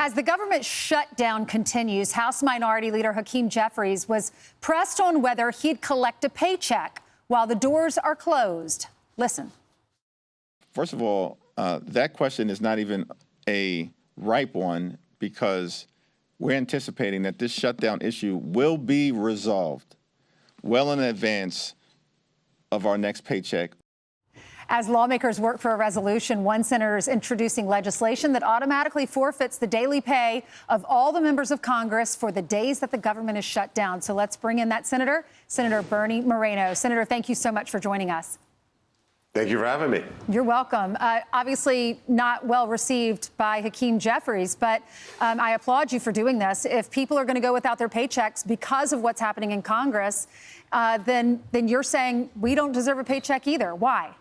As the government shutdown continues, House Minority Leader Hakeem Jeffries was pressed on whether he'd collect a paycheck while the doors are closed. Listen. First of all, that question is not even a ripe one because we're anticipating that this shutdown issue will be resolved well in advance of our next paycheck. As lawmakers work for a resolution, one senator is introducing legislation that automatically forfeits the daily pay of all the members of Congress for the days that the government is shut down. So let's bring in that senator, Senator Bernie Moreno. Senator, thank you so much for joining us. Thank you for having me. You're welcome. Obviously not well received by Hakeem Jeffries, but I applaud you for doing this. If people are going to go without their paychecks because of what's happening in Congress, then you're saying we don't deserve a paycheck either. Why?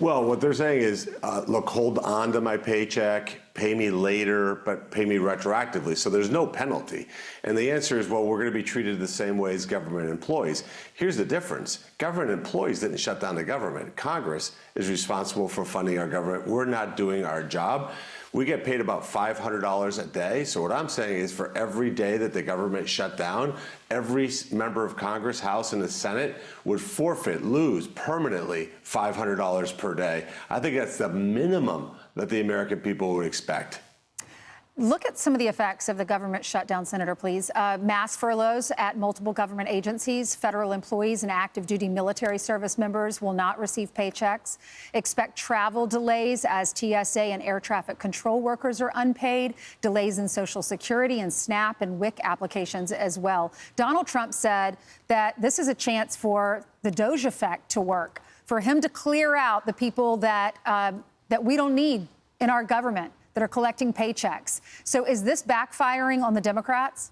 Well, what they're saying is, look, hold on to my paycheck, pay me later, but pay me retroactively. So there's no penalty. And the answer is, well, we're going to be treated the same way as government employees. Here's the difference. Government employees didn't shut down the government. Congress is responsible for funding our government. We're not doing our job. We get paid about $500 a day. So what I'm saying is for every day that the government shut down, every member of Congress, House, and the Senate would lose permanently $500 per day. I think that's the minimum that the American people would expect. Look at some of the effects of the government shutdown, Senator, please. Mass furloughs at multiple government agencies. Federal employees and active duty military service members will not receive paychecks. Expect travel delays as TSA and air traffic control workers are unpaid. Delays in Social Security and SNAP and WIC applications as well. Donald Trump said that this is a chance for the Doge effect to work, for him to clear out the people that we don't need in our government, that are collecting paychecks. So is this backfiring on the Democrats?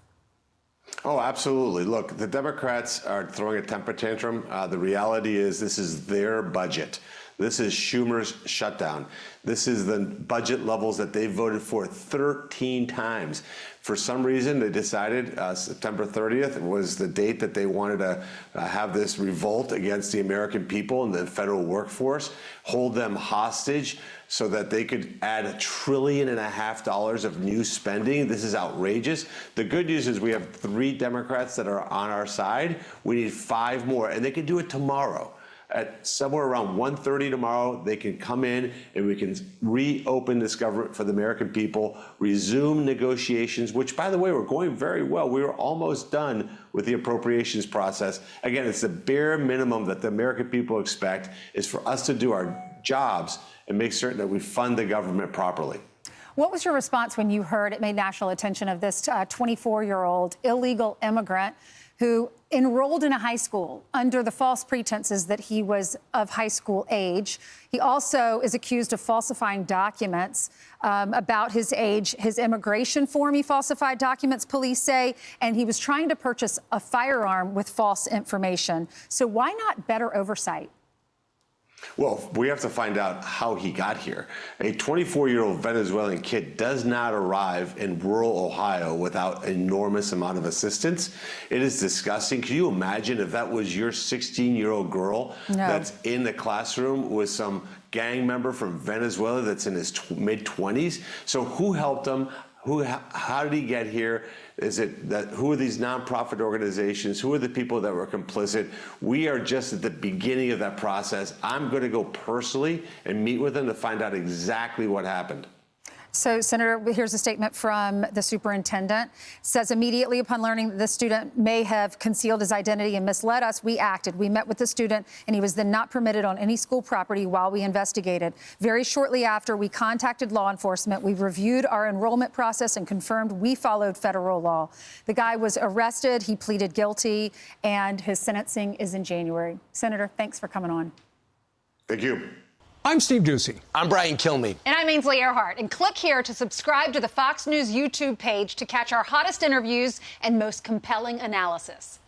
Oh, absolutely. Look, the Democrats are throwing a temper tantrum. The reality is this is their budget. This is Schumer's shutdown. This is the budget levels that they voted for 13 times. For some reason, they decided September 30th was the date that they wanted to have this revolt against the American people and the federal workforce, hold them hostage so that they could add $1.5 trillion of new spending. This is outrageous. The good news is we have 3 Democrats that are on our side. We need 5 more, and they can do it tomorrow. At somewhere around 1:30 tomorrow, they can come in and we can reopen this government for the American people, resume negotiations, which, by the way, were going very well. We were almost done with the appropriations process. Again, it's the bare minimum that the American people expect is for us to do our jobs and make certain that we fund the government properly. What was your response when you heard it made national attention of this 24-year-old illegal immigrant who enrolled in a high school under the false pretenses that he was of high school age? He also is accused of falsifying documents about his age. His immigration form, he falsified documents, police say, and he was trying to purchase a firearm with false information. So why not better oversight? Well, we have to find out how he got here. A 24-year-old Venezuelan kid does not arrive in rural Ohio without an enormous amount of assistance. It is disgusting. Can you imagine if that was your 16-year-old girl that's in the classroom with some gang member from Venezuela that's in his mid-20s? So who helped him? How did he get here? Who are these nonprofit organizations? Who are the people that were complicit? We are just at the beginning of that process. I'm going to go personally and meet with them to find out exactly what happened. So, Senator, here's a statement from the superintendent. It says, immediately upon learning that the student may have concealed his identity and misled us, we acted. We met with the student, and he was then not permitted on any school property while we investigated. Very shortly after, we contacted law enforcement. We reviewed our enrollment process and confirmed we followed federal law. The guy was arrested. He pleaded guilty, and his sentencing is in January. Senator, thanks for coming on. Thank you. I'm Steve Ducey. I'm Brian Kilmeade. And I'm Ainsley Earhart. And click here to subscribe to the Fox News YouTube page to catch our hottest interviews and most compelling analysis.